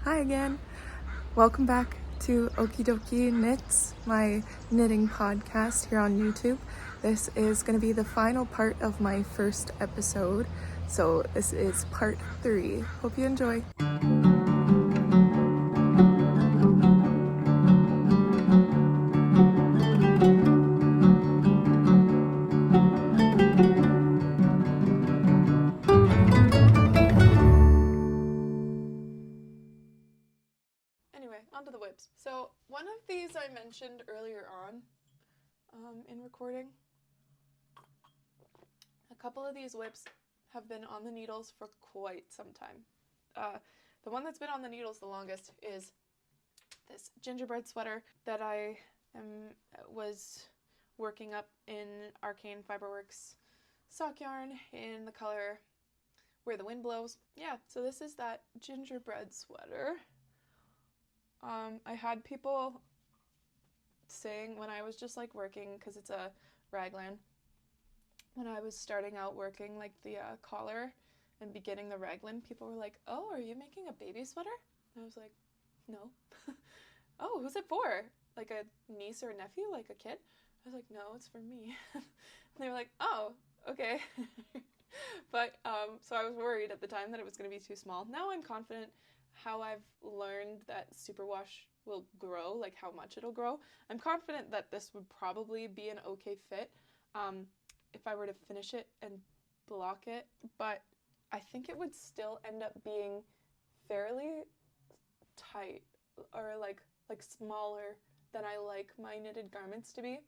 Hi again. Welcome back to Oakey Dokey Knits, my knitting podcast here on YouTube. This is going to be the final part of my first episode, so this is part 3. Hope you enjoy. Anyway, onto the whips. So one of these I mentioned earlier on in recording. A couple of these whips have been on the needles for quite some time. The one that's been on the needles the longest is this gingerbread sweater that I was working up in Arcane Fibre Works sock yarn in the color Where the Wind Blows. Yeah, so this is that gingerbread sweater. I had people saying when I was just like working, because it's a raglan, when I was starting out working like the collar and beginning the raglan, people were like, "Oh, are you making a baby sweater?" And I was like, "No." "Oh, who's it for? Like a niece or a nephew, like a kid?" I was like, "No, it's for me." And they were like, "Oh, okay." But so I was worried at the time that it was going to be too small. Now I'm confident how I've learned that superwash will grow, like how much it'll grow. I'm confident that this would probably be an okay fit if I were to finish it and block it, but I think it would still end up being fairly tight or like smaller than I like my knitted garments to be.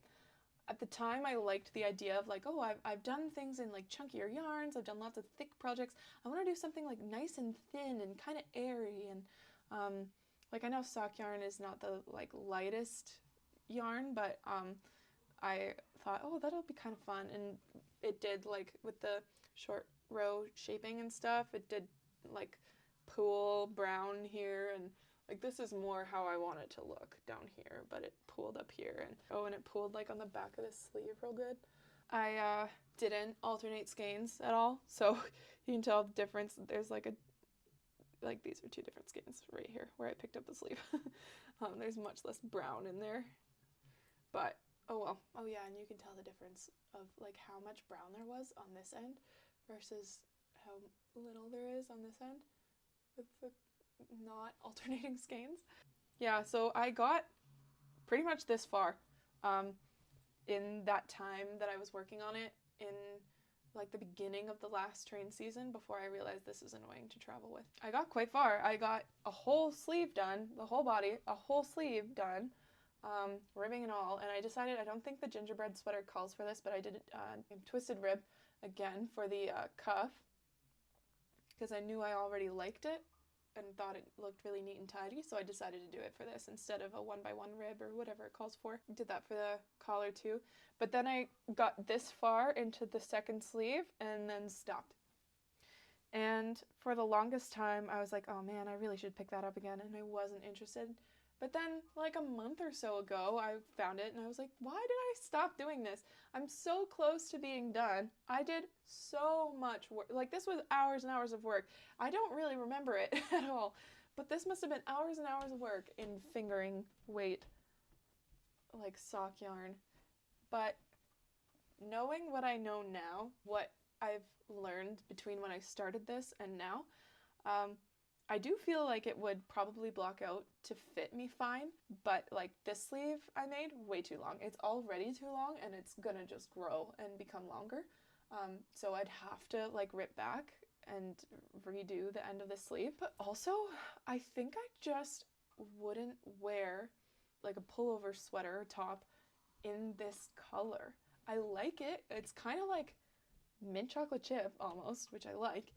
At the time, I liked the idea of like, oh, I've done things in like chunkier yarns, I've done lots of thick projects, I want to do something like nice and thin and kind of airy, and like I know sock yarn is not the like lightest yarn, but I thought, oh, that'll be kind of fun, and it did, like with the short row shaping and stuff, it did like pool brown here, and like this is more how I want it to look down here, but it pooled up here, and it pooled like on the back of the sleeve real good. I didn't alternate skeins at all, so you can tell the difference. There's like these are two different skeins right here where I picked up the sleeve. There's much less brown in there, but oh well. Oh yeah, and you can tell the difference of like how much brown there was on this end versus how little there is on this end with the not alternating skeins. Yeah, so I got pretty much this far in that time that I was working on it in like the beginning of the last train season before I realized this is annoying to travel with. I got quite far. I got a whole sleeve done, the whole body, a whole sleeve done, ribbing and all, and I decided I don't think the gingerbread sweater calls for this, but I did twisted rib again for the cuff because I knew I already liked it and thought it looked really neat and tidy, so I decided to do it for this instead of a 1x1 rib or whatever it calls for. Did that for the collar too, but then I got this far into the second sleeve and then stopped. And for the longest time I was like, oh man, I really should pick that up again, and I wasn't interested. But then like a month or so ago I found it and I was like, why did I stop doing this? I'm so close to being done. I did so much work. Like this was hours and hours of work. I don't really remember it at all, but this must have been hours and hours of work in fingering weight like sock yarn. But knowing what I know now, what I've learned between when I started this and now, I do feel like it would probably block out to fit me fine, but like this sleeve I made way too long. It's already too long and it's gonna just grow and become longer. So I'd have to like rip back and redo the end of the sleeve. But also, I think I just wouldn't wear like a pullover sweater top in this color. I like it. It's kind of like mint chocolate chip almost, which I like.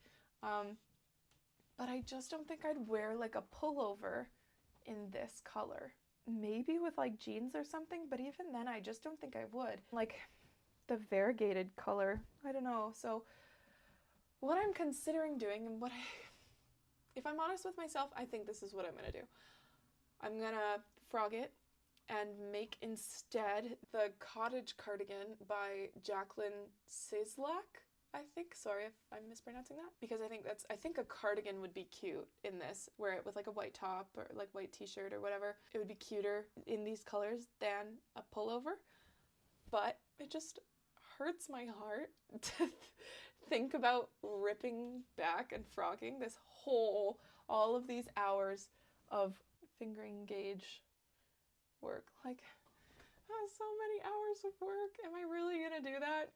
But I just don't think I'd wear like a pullover in this color. Maybe with like jeans or something, but even then I just don't think I would. Like the variegated color, I don't know. So what I'm considering doing, and if I'm honest with myself, I think this is what I'm gonna do. I'm gonna frog it and make instead the Cottage cardigan by Jacqueline Cieslak. think, sorry if I'm mispronouncing that, because I think a cardigan would be cute in this, where it with like a white top or like white t-shirt or whatever, it would be cuter in these colors than a pullover. But it just hurts my heart to think about ripping back and frogging all of these hours of fingering gauge work. Like, so many hours of work. Am I really gonna do that?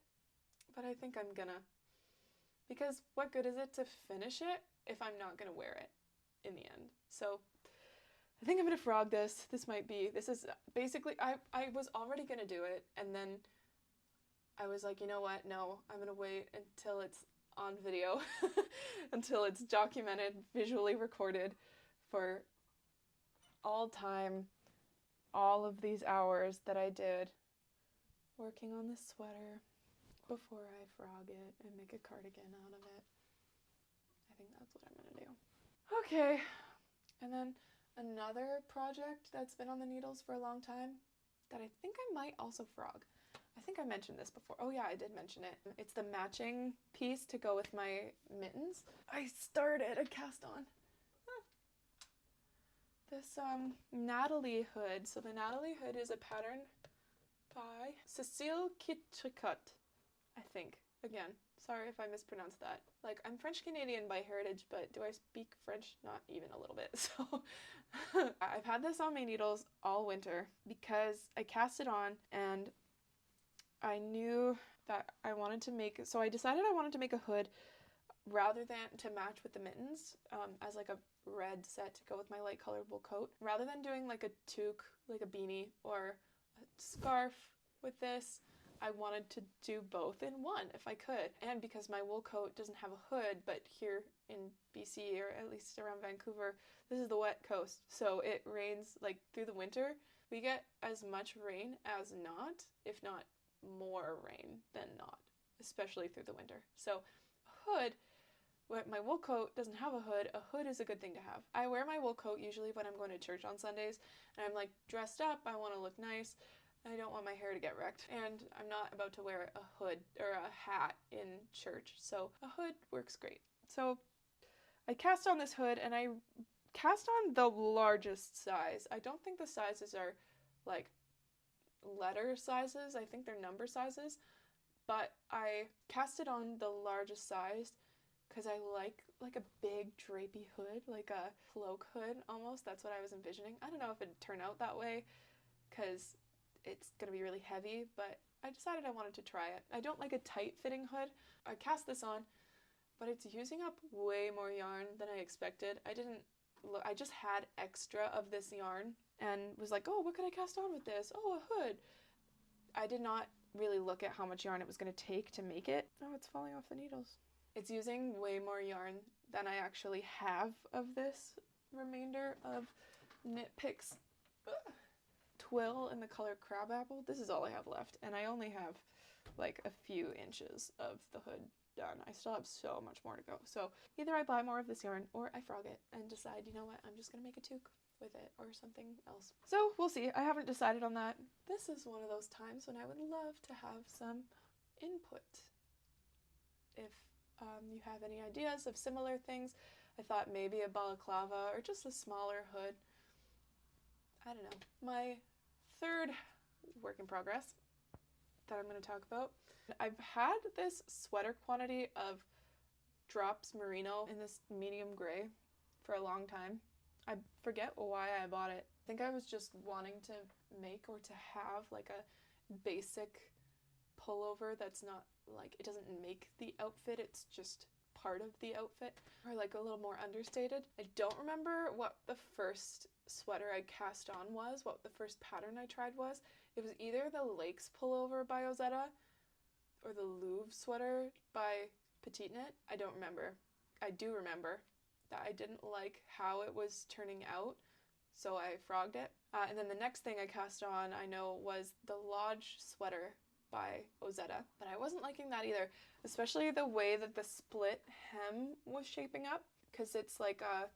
But I think I'm gonna. Because what good is it to finish it if I'm not gonna wear it in the end? So I think I'm gonna frog this. This is basically, I was already gonna do it, and then I was like, you know what? No, I'm gonna wait until it's on video, until it's documented, visually recorded for all time, all of these hours that I did working on this sweater before I frog it and make a cardigan out of it. I think that's what I'm gonna do. Okay, and then another project that's been on the needles for a long time that I think I might also frog. I think I mentioned this before. Oh yeah, I did mention it. It's the matching piece to go with my mittens. I started a cast on this Nathalie hood. So the Nathalie hood is a pattern by Cecile Tricot, I think. Again, sorry if I mispronounced that. Like, I'm French Canadian by heritage, but do I speak French? Not even a little bit. So I've had this on my needles all winter because I cast it on and I knew that I wanted to make, so I decided I wanted to make a hood rather than to match with the mittens, as like a red set to go with my light colorable coat. Rather than doing like a toque, like a beanie or a scarf with this, I wanted to do both in one if I could. And because my wool coat doesn't have a hood, but here in BC, or at least around Vancouver, this is the wet coast, so it rains like through the winter. We get as much rain as not, if not more rain than not, especially through the winter. So a hood, my wool coat doesn't have a hood is a good thing to have. I wear my wool coat usually when I'm going to church on Sundays and I'm like dressed up, I want to look nice, I don't want my hair to get wrecked, and I'm not about to wear a hood or a hat in church, so a hood works great. So I cast on this hood and I cast on the largest size. I don't think the sizes are like letter sizes, I think they're number sizes, but I cast it on the largest size because I like a big drapey hood, like a cloak hood almost. That's what I was envisioning. I don't know if it'd turn out that way because it's gonna be really heavy, but I decided I wanted to try it. I don't like a tight fitting hood. I cast this on, but it's using up way more yarn than I expected. I just had extra of this yarn and was like, oh, what could I cast on with this? Oh, a hood. I did not really look at how much yarn it was going to take to make it. Oh, it's falling off the needles. It's using way more yarn than I actually have of this remainder of KnitPicks Twill in the color Crabapple. This is all I have left, and I only have like a few inches of the hood done. I still have so much more to go. So either I buy more of this yarn or I frog it and decide, you know what, I'm just gonna make a toque with it or something else. So we'll see. I haven't decided on that. This is one of those times when I would love to have some input. If you have any ideas of similar things, I thought maybe a balaclava or just a smaller hood. I don't know. My third work in progress that I'm going to talk about. I've had this sweater quantity of Drops Merino in this medium gray for a long time. I forget why I bought it. I think I was just wanting to make or to have like a basic pullover that's not like, it doesn't make the outfit, it's just part of the outfit, or like a little more understated. I don't remember what the first sweater I cast on was, what the first pattern I tried was. It was either the Lakes pullover by Ozetta or the Louvre sweater by PetiteKnit. I don't remember. I do remember that I didn't like how it was turning out, so I frogged it. And then the next thing I cast on, I know, was the Lodge sweater by Ozetta, but I wasn't liking that either, especially the way that the split hem was shaping up, because it's like a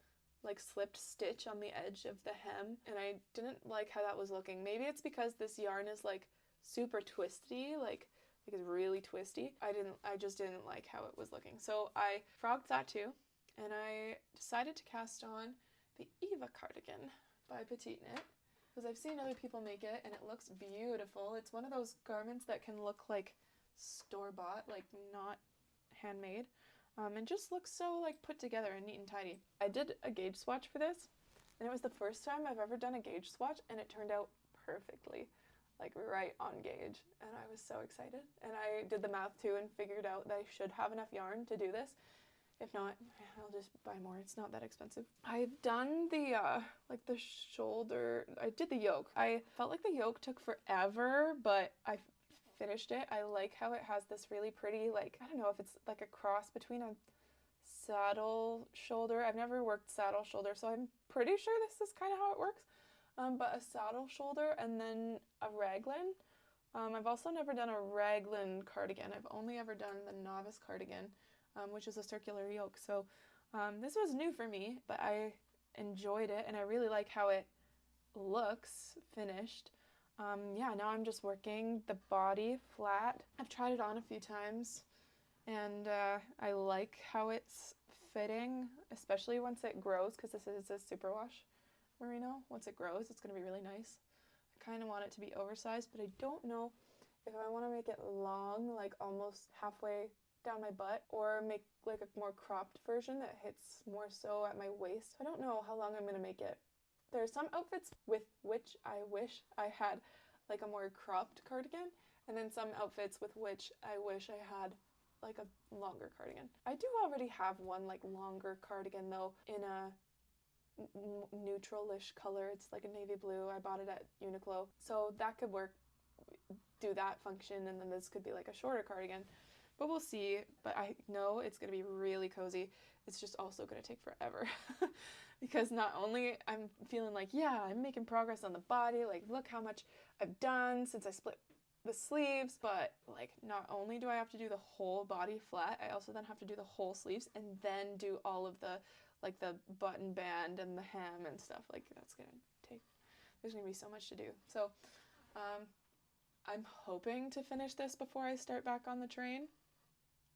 slipped stitch on the edge of the hem, and I didn't like how that was looking. Maybe it's because this yarn is like super twisty, like like it's really twisty. I just didn't like how it was looking. So I frogged that too, and I decided to cast on the Eva Cardigan by PetiteKnit, because I've seen other people make it and it looks beautiful. It's one of those garments that can look like store-bought, like not handmade, and just looks so like put together and neat and tidy. I did a gauge swatch for this, and it was the first time I've ever done a gauge swatch, and it turned out perfectly, like right on gauge, and I was so excited. And I did the math too and figured out that I should have enough yarn to do this. If not, I'll just buy more. It's not that expensive. I've done the, like the shoulder, I did the yoke. I felt like the yoke took forever, but I finished it. I like how it has this really pretty, like, I don't know if it's like a cross between a saddle shoulder. I've never worked saddle shoulder, so I'm pretty sure this is kind of how it works. But a saddle shoulder and then a raglan. I've also never done a raglan cardigan. I've only ever done the novice cardigan, which is a circular yoke. So this was new for me, but I enjoyed it, and I really like how it looks finished. Yeah, now I'm just working the body flat. I've tried it on a few times, and I like how it's fitting, especially once it grows, because this is a superwash merino. Once it grows, it's going to be really nice. I kind of want it to be oversized, but I don't know if I want to make it long, like almost halfway down my butt, or make like a more cropped version that hits more so at my waist. I don't know how long I'm going to make it. There are some outfits with which I wish I had like a more cropped cardigan, and then some outfits with which I wish I had like a longer cardigan. I do already have one like longer cardigan though, in a neutral-ish color. It's like a navy blue. I bought it at Uniqlo, so that could work, do that function, and then this could be like a shorter cardigan, but we'll see. But I know it's going to be really cozy. It's just also going to take forever because not only I'm feeling like, yeah, I'm making progress on the body, like look how much I've done since I split the sleeves, but like not only do I have to do the whole body flat, I also then have to do the whole sleeves and then do all of the like the button band and the hem and stuff. Like that's gonna take, there's gonna be so much to do. So I'm hoping to finish this before I start back on the train.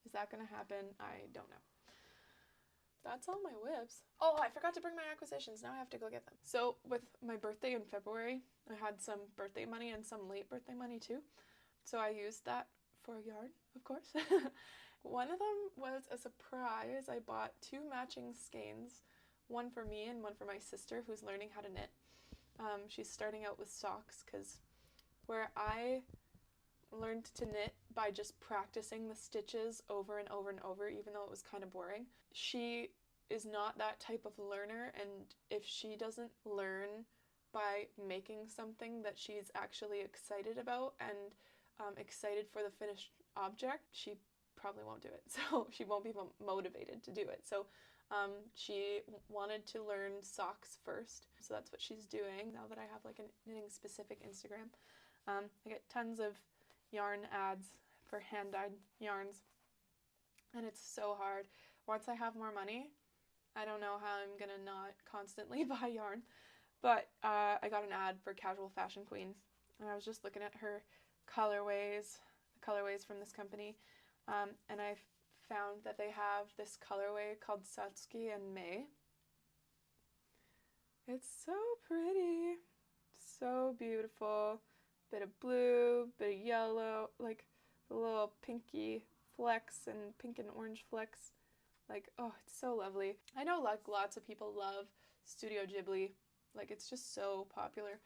Is that gonna happen? I don't know. That's all my whips. Oh, I forgot to bring my acquisitions. Now I have to go get them. So with my birthday in February, I had some birthday money and some late birthday money too. So I used that for yarn, of course. One of them was a surprise. I bought 2 matching skeins, one for me and one for my sister who's learning how to knit. She's starting out with socks, because where I learned to knit by just practicing the stitches over and over and over, even though it was kind of boring, she is not that type of learner, and if she doesn't learn by making something that she's actually excited about and excited for the finished object, she probably won't do it. So she won't be motivated to do it. So she wanted to learn socks first. So that's what she's doing now that I have like a knitting specific Instagram. I get tons of yarn ads for hand-dyed yarns, and it's so hard. Once I have more money, I don't know how I'm gonna not constantly buy yarn, but I got an ad for Casual Fashion Queen, and I was just looking at her colorways, the colorways from this company, and I found that they have this colorway called Satsuki and Mei. It's so pretty, so beautiful. Bit of blue, bit of yellow, like the little pinky flecks and pink and orange flecks. Like, oh, it's so lovely. I know like lots of people love Studio Ghibli, like it's just so popular.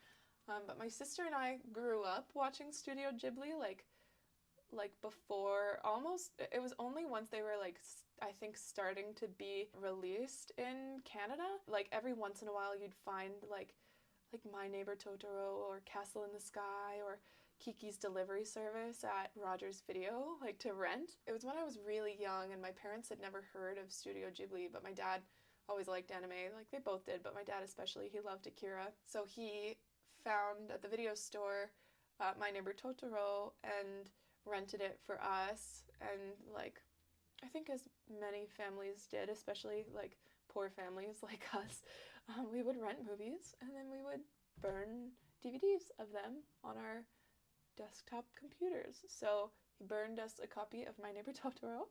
But my sister and I grew up watching Studio Ghibli, like before, almost, it was only once they were like, I think starting to be released in Canada. Like every once in a while you'd find like My Neighbor Totoro or Castle in the Sky or Kiki's Delivery Service at Rogers Video, like to rent. It was when I was really young and my parents had never heard of Studio Ghibli, but my dad always liked anime, like they both did, but my dad especially, he loved Akira. So he found at the video store My Neighbor Totoro and rented it for us, and like I think as many families did, especially like poor families like us, we would rent movies and then we would burn DVDs of them on our desktop computers. So he burned us a copy of My Neighbor Totoro,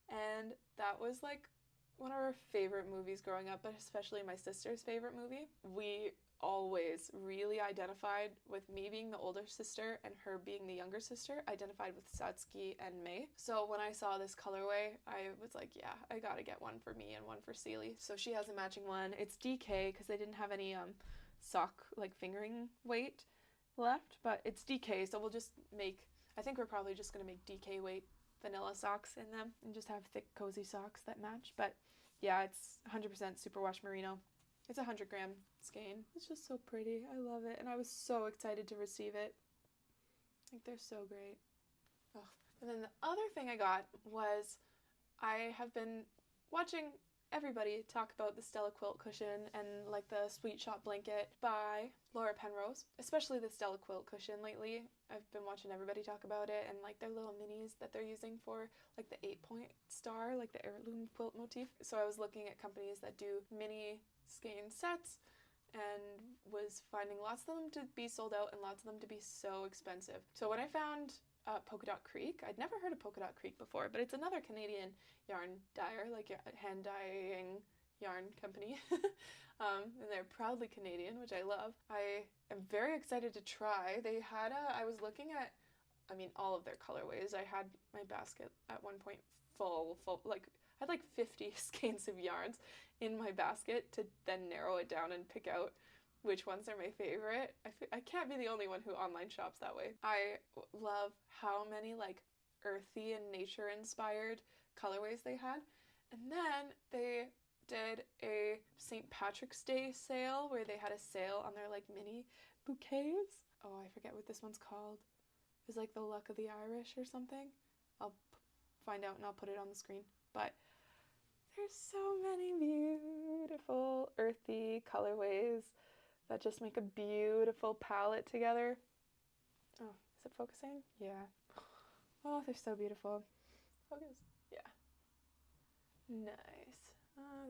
and that was like one of our favorite movies growing up, but especially my sister's favorite movie. We always really identified with me being the older sister and her being the younger sister, identified with Satsuki and Mei. So when I saw this colorway, I was like, yeah, I gotta get one for me and one for Cecile. So she has a matching one. It's DK because they didn't have any sock like fingering weight left, but it's DK, so we'll just make, I think we're probably just gonna make DK weight vanilla socks in them and just have thick cozy socks that match. But yeah, it's 100% superwash merino. It's a 100-gram skein. It's just so pretty. I love it, and I was so excited to receive it. I think they're so great. Oh. And then the other thing I got was, I have been watching everybody talk about the Stella quilt cushion and like the Sweetshop blanket by Laura Penrose, especially the Stella quilt cushion lately. I've been watching everybody talk about it, and like their little minis that they're using for like the 8-point star, like the heirloom quilt motif. So I was looking at companies that do mini skein sets and was finding lots of them to be sold out and lots of them to be so expensive. So when I found Polkadot Creek, I'd never heard of Polkadot Creek before, but it's another Canadian yarn dyer, like hand dyeing yarn company. And they're proudly Canadian, which I love. I am very excited to try. They had I was looking at, I mean, all of their colorways. I had my basket at one point full, like, I had like 50 skeins of yarns in my basket to then narrow it down and pick out which ones are my favorite. I can't be the only one who online shops that way. I love how many like earthy and nature inspired colorways they had. And then they did a St. Patrick's Day sale where they had a sale on their like mini bouquets. Oh, I forget what this one's called. It was like the Luck of the Irish or something. I'll find out and I'll put it on the screen. But there's so many beautiful earthy colorways that just make a beautiful palette together. Oh, is it focusing? Yeah. Oh, they're so beautiful. Focus. Yeah. Nice.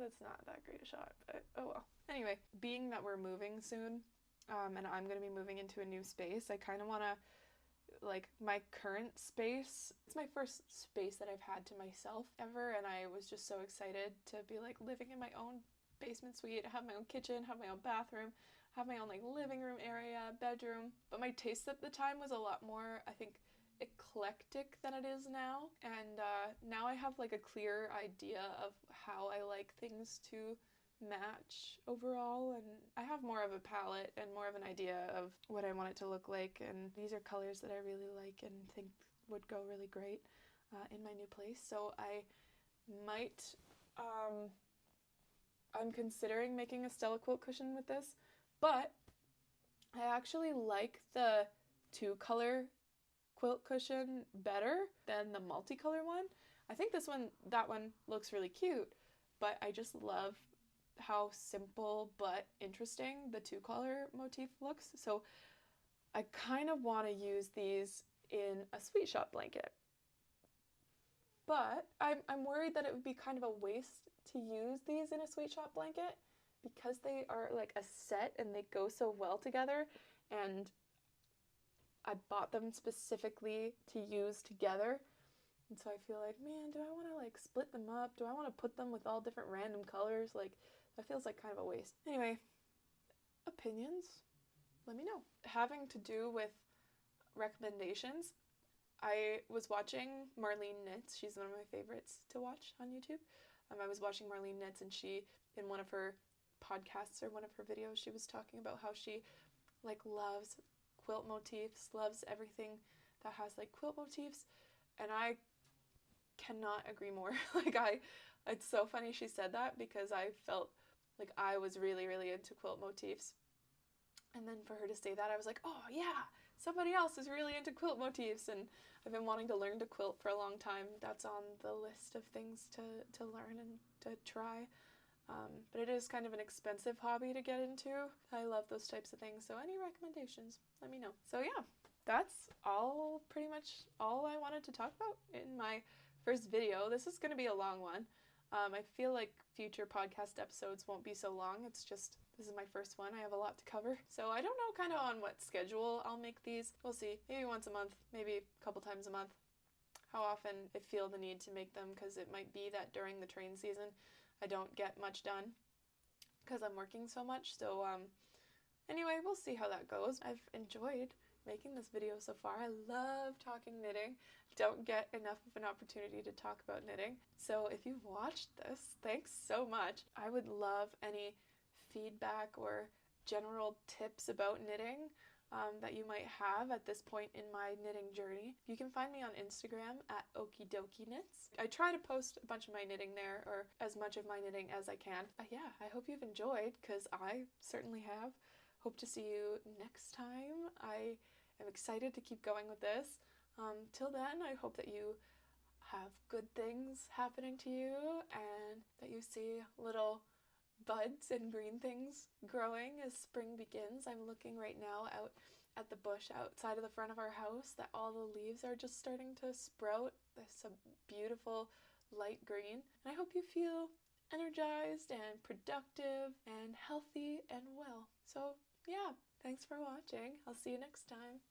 That's not that great a shot, but oh well. Anyway, being that we're moving soon, and I'm going to be moving into a new space, I kind of want to, like, my current space, it's my first space that I've had to myself ever, and I was just so excited to be, like, living in my own basement suite, have my own kitchen, have my own bathroom, have my own, like, living room area, bedroom. But my taste at the time was a lot more, I think, eclectic than it is now, and now I have like a clear idea of how I like things to match overall, and I have more of a palette and more of an idea of what I want it to look like, and these are colors that I really like and think would go really great in my new place. So I might I'm considering making a Stella quilt cushion with this, but I actually like the 2-color quilt cushion better than the multicolor one. I think that one looks really cute, but I just love how simple but interesting the 2-color motif looks. So I kind of want to use these in a Sweetshop blanket. But I'm worried that it would be kind of a waste to use these in a Sweetshop blanket because they are like a set and they go so well together, and I bought them specifically to use together. And so I feel like, man, do I want to like split them up? Do I want to put them with all different random colors? Like, that feels like kind of a waste. Anyway, opinions, let me know. Having to do with recommendations, I was watching Marlene Knits. She's one of my favorites to watch on YouTube. I was watching Marlene Knits, and she, in one of her podcasts or one of her videos, she was talking about how she like loves quilt motifs, loves everything that has like quilt motifs, and I cannot agree more. It's so funny she said that because I felt like I was really, really into quilt motifs, and then for her to say that, I was like, oh yeah, somebody else is really into quilt motifs, and I've been wanting to learn to quilt for a long time. That's on the list of things to learn and to try. But it is kind of an expensive hobby to get into. I love those types of things, so any recommendations, let me know. So yeah, that's pretty much all I wanted to talk about in my first video. This is going to be a long one. I feel like future podcast episodes won't be so long. It's just, this is my first one. I have a lot to cover. So I don't know kind of on what schedule I'll make these. We'll see. Maybe once a month, maybe a couple times a month. how often I feel the need to make them, because it might be that during the train season I don't get much done because I'm working so much. So anyway, we'll see how that goes. I've enjoyed making this video so far. I love talking knitting. Don't get enough of an opportunity to talk about knitting. So if you've watched this, thanks so much. I would love any feedback or general tips about knitting that you might have at this point in my knitting journey. You can find me on Instagram at Oakey Dokey Knits. I try to post a bunch of my knitting there, or as much of my knitting as I can. Yeah, I hope you've enjoyed, because I certainly have. Hope to see you next time. I am excited to keep going with this. Till then, I hope that you have good things happening to you, and that you see little buds and green things growing as spring begins. I'm looking right now out at the bush outside of the front of our house that all the leaves are just starting to sprout. This beautiful light green. And I hope you feel energized and productive and healthy and well. So yeah, thanks for watching. I'll see you next time.